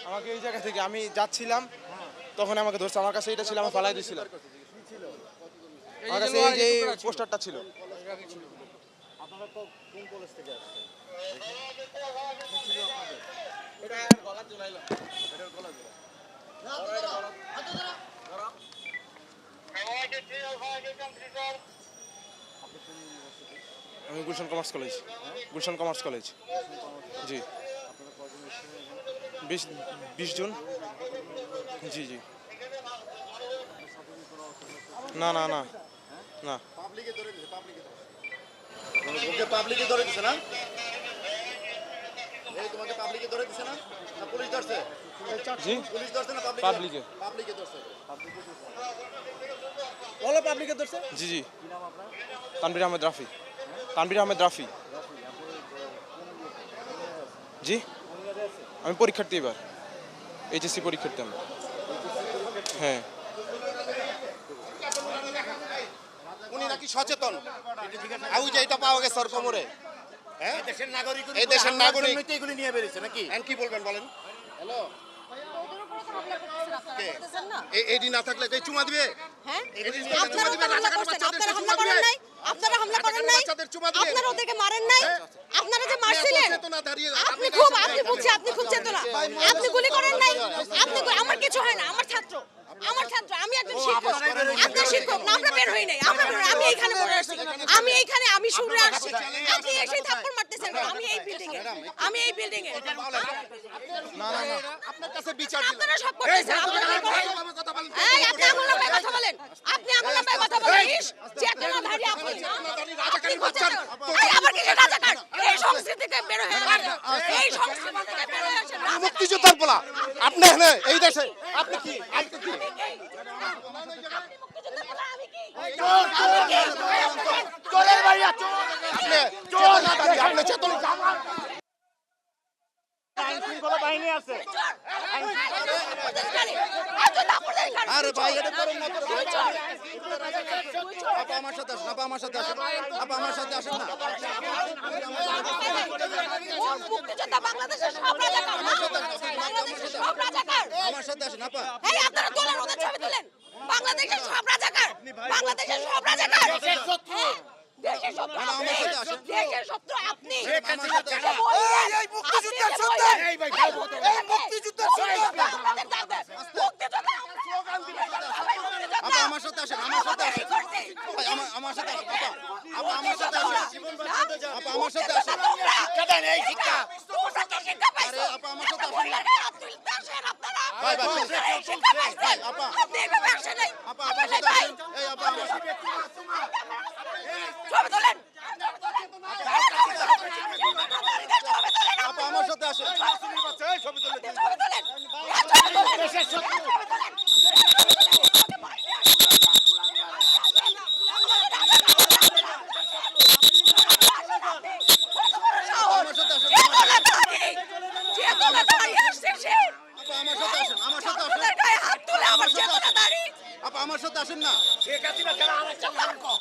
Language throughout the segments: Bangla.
আমাকে এই জায়গা থেকে আমি যাচ্ছিলাম তখন আমাকে ধরছে, আমার কাছে এটা ছিল, আমি ফালাই দিয়েছিলাম। আমার কাছে এই যে পোস্টারটা ছিল। আপনারা কোন কলেজ থেকে আসছেন? আমি Gulshan commerce college. Gulshan commerce college. জি। 20 জুন। জি জি। না না না না, পাবলিকে ধরে দিছে, পাবলিকে ধরে দিছে না? এই তোমাকে পাবলিকে ধরে দিছে না? না পুলিশ ধরছে? জি পুলিশ ধরছে না পাবলিকে? পাবলিকে ধরছে। বলো পাবলিকে ধরছে? জি জি। কি নাম আপনার? তানভীর আহমেদ রাফি। তানভীর আহমেদ রাফি। জি, আমি পরীক্ষার্থী, এবার এইচএসসি পরীক্ষার্থী আমি। হ্যাঁ। উনি নাকি সচেতন, আর ওই যে এটা পাওয়া গেছে ওর কোমরে। হ্যাঁ, এই দেশের নাগরিক এগুলি নিয়ে বেরিয়েছে নাকি? কি বলবেন বলেন? হ্যালো, এডি না থাকলে এই চুমা দিবে? হ্যাঁ, আপনারা হামলা করেন নাই, আপনারা ওদেরকে মারেন নাই, আপনারা যে মারছিলেন, আপনি খুব চেতনা, আপনি গুলি করেন নাই, আমার কিছু হয় না, আমার ছাত্র, আমি একজন শিক্ষক, আপনার শিক্ষক না, আমরা বের হই নাই, আমি এইখানে পড়ে আসছি, আমি শুনে আসছি, আপনি এসে থাপ্পড় মারতেছেন, আমি এই বিল্ডিং এ না না না, আপনার কাছে বিচার আপনারা সব করতেছেন, আপনি আমার নামে কথা বলেন, চেতনাধারী আপনি না, আবার কি রাজাকার, এই সংস্কৃতি থেকে বের হয়ে আসেন, মুক্তিযোদ্ধার বলা আপনি এই দেশে আপনি কি? চোরের ভাইয়া, চোর, আপনি চেতনা বাহিনী আছে। আরে ভাই, এটা করুন না, আপা আমার সাথে আসেন, আপা আমার সাথে আসেন, আপা আমার সাথে আসেন না। মুক্তিযোদ্ধা বাংলাদেশের সব রাজাকার, আমার সাথে আসেন আপা। এই আপনারা তোলেন, ওদের ছবি তোলেন, বাংলাদেশের সব রাজাকার, দেশের শত্রু, দেশের শত্রু আপনি, এই মুক্তিযোদ্ধার সন্তান, এই মুক্তিযোদ্ধার সন্তান, আপা আমার সাথে আসেন, আমার সাথে আসেন, আমার সাথে আসেন, আপা আমার সাথে আসেন, আপা আমার সাথে আসেন, কেন এই শিক্ষা, আরে আপা আমার সাথে আসেন, ভাই ভাই আপা, আপা আমার সাথে আসেন, এই আপা আমার সাথে ছবি তোলেন, আপা আমার সাথে আসেন, ছবি তোলেন, আমার সাথে আসেন না,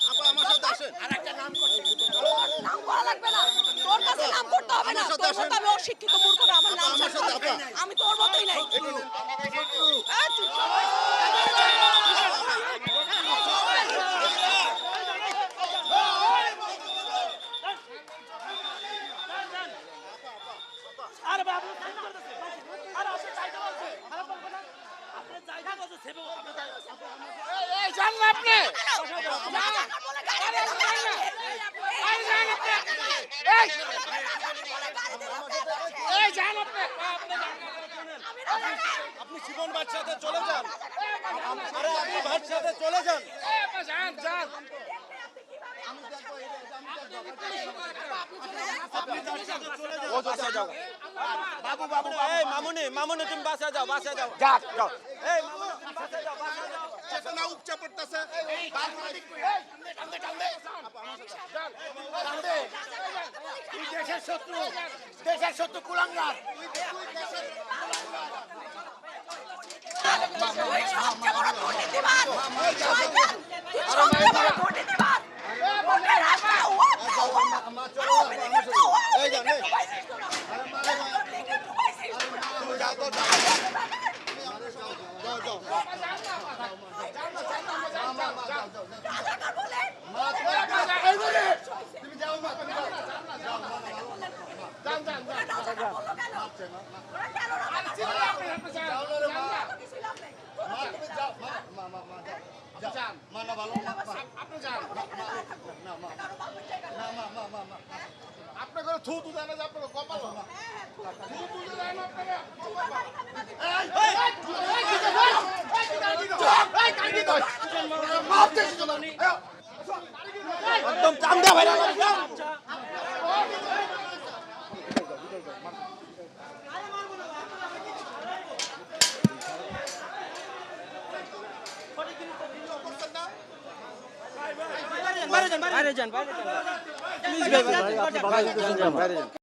আপা আমার সাথে আসেন, নাম বলা লাগবে না, তোর কাছে নাম করতে হবে না, তোর মতো আমি অশিক্ষিত মূর্খ না, আমার নাম আমার সাথে আপা, আমি তোর মতোই নাই। আপনি জীবন বাদশাতে চলে যান, আরে আপনি বাদশাতে চলে যান, বাবু বাবু, এই মামুনি মামুনি, তুমি বাসা যাও, বাসা যাও, যাও যাও, এই মামুনি বাসা যাও, বাসা যাও, চেতনা উপচে পড়তেছে, দেশের শত্রু কুলাঙ্গার আপনাকে থু তু জানা যে আপনাকে কপাল থু তু জানা একদম চান্দা ভাই বাইরে যান বাইরে যান প্লিজ বাইরে যান